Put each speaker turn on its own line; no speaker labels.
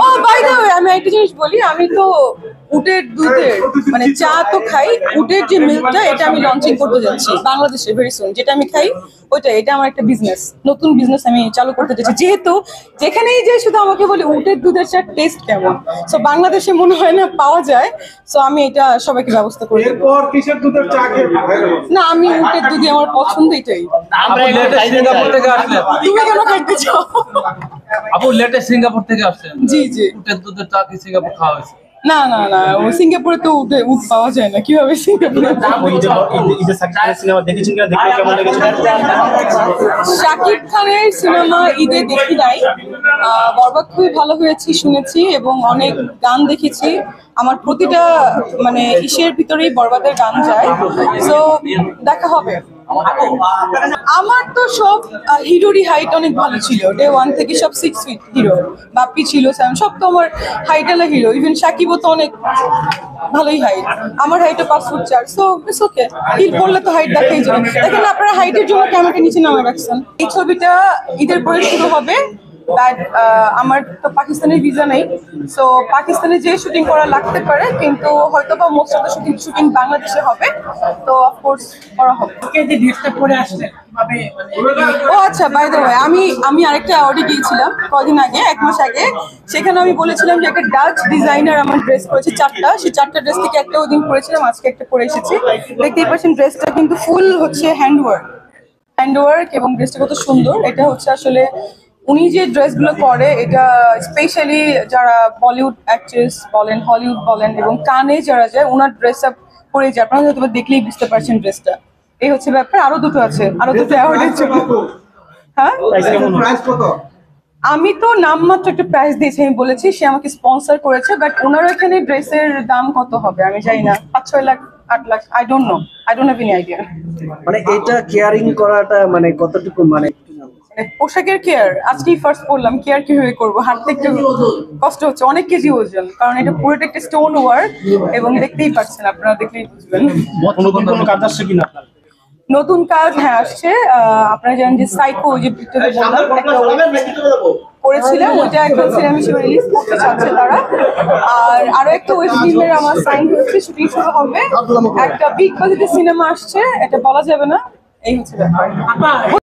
O by the way, আমি একটা জিনিস বলি, আমি তো উটের দুধের মানে চা তো খাই, উটের যে মিল্কটা এটা আমি লঞ্চিং করতে যাচ্ছি বাংলাদেশে ভেরি সুন। যেটা আমি খাই ওইটা, এটা আমার একটা বিজনেস, নতুন বিজনেস আমি চালু করতে যাচ্ছি। যেহেতু যেখানেই যে শুধু আমাকে বলি উটের দুধের চা টেস্ট কেমন, সো বাংলাদেশে মনে হয় না পাওয়া যায়, সো আমি এটা সবাইকে ব্যবস্থা করে দেবো।
কিসের দুধের চা খেয়ে
না, আমি উটের দুধই আমার পছন্দ, এটাই।
সিঙ্গাপুর থেকে আসলেন?
তুমি কেন খাইতে চাও?
আপু লেটেস্ট সিঙ্গাপুর থেকে আসছেন?
জি জি।
উটের দুধের চা কি সিঙ্গাপুর খাওয়া হয়েছে?
না না না, ও সিঙ্গাপুরে তো উট পাওয়া যায় না, কিভাবে সিঙ্গাপুরে? শাকিব খানের সিনেমা ঈদে দেখি নাই, বরবাদ খুবই ভালো হয়েছে শুনেছি এবং অনেক গান দেখেছি। আমার প্রতিটা মানে ইসের ভিতরেই বরবাদের গান যায়, তো দেখা হবে। আমার তো সব হিরোরই হাইট অনেক ভালো ছিল, ডে ওয়ান থেকে সব 6 ফিট হিরো। বাপ্পি ছিল, সেভেন, সব তো আমার হাইটালা হিরো। ইভেন সাকিবও তো অনেক ভালোই হাইট, আমার হাইটও 5 foot 4, so it's okay. Heel পড়লে তো হাইট দেখাই যায়। দেখেন আপনারা হাইটের জন্য ক্যামেরাটা নিচে নামিয়ে রাখছেন। এই ছবিটা ঈদের পরে শুরু হবে, বাট আমার তো পাকিস্তানের ভিসা নেই, সো পাকিস্তানে যে শুটিং করা লাগতে পারে, কিন্তু হয়তো বা মোস্ট অফ দ্য শুটিং বাংলাদেশে হবে, তো অফকোর্স করা হবে। ও আচ্ছা, বাই দ্য ওয়ে, আমি আরেকটা অ্যাওয়ার্ডে গিয়েছিলাম কদিন আগে, 1 মাস আগে। সেখানে আমি বলেছিলাম যে একটা ডাচ ডিজাইনার আমার ড্রেস করেছে 4টা, সেই 4টা ড্রেস থেকে একটা ওই দিন পরেছিলাম, আজকে একটা পরে এসেছি। দেখতেই পাচ্ছেন ড্রেসটা কিন্তু ফুল হচ্ছে হ্যান্ডওয়ার্ক এবং ড্রেসটা কত সুন্দর। এটা হচ্ছে আসলে উনি যে ড্রেসগুলো পরে, এটা স্পেশালি যারা বলিউড অ্যাক্ট্রেস বলেন, হলিউড বলেন এবং কানে যারা যায়, ওনার ড্রেস আপ পরে যায়। আপনারা হয়তো দেখলেই বুঝতে পারছেন ড্রেসটা। এই হচ্ছে ব্যাপার। আরো দুটো আছে, আরো দুটো অ্যাওয়ার্ডের জন্য। হ্যাঁ, আমি তো নামমাত্র একটা প্রাইস দিয়েছি, আমি বলেছি সে আমাকে স্পন্সর করেছে, বাট ওনার এখানে ড্রেসের দাম কত হবে আমি জানি না, 5-6 lakh 8 lakh, I don't know, I don't have any idea.
মানে এটা কেয়ারিং করাটা মানে কতটুকু, মানে
পোশাকের কেয়ার আজকেই ফার্স্ট করলাম, কেয়ার কিভাবে করবো, হাঁটতে একটু কষ্ট হচ্ছে, অনেক কেজি ওজন, কারণ এটা পুরোটা একটা স্টোন ওয়ার্ক এবং দেখতেই পাচ্ছেন, আপনারা দেখলেই বুঝবেন।
কোনো কাজ আসছে কিনা আপনার?
নতুন কাজ হ্যাঁ আসছে, আপনারা জানেন যে সাইকো, যে পিকচারে বললাম একটা করেছিলাম, ওইটা এখন সিনেমা হিসেবে রিলিজ করতে চাচ্ছে তারা। আর আরো একটা ওয়েব ফিল্মের আমার সাইন হচ্ছে, শুটিং শুরু হবে, একটা বিগ বাজেটের সিনেমা আসছে, এটা বলা যাবে না, এই হচ্ছে ব্যাপার।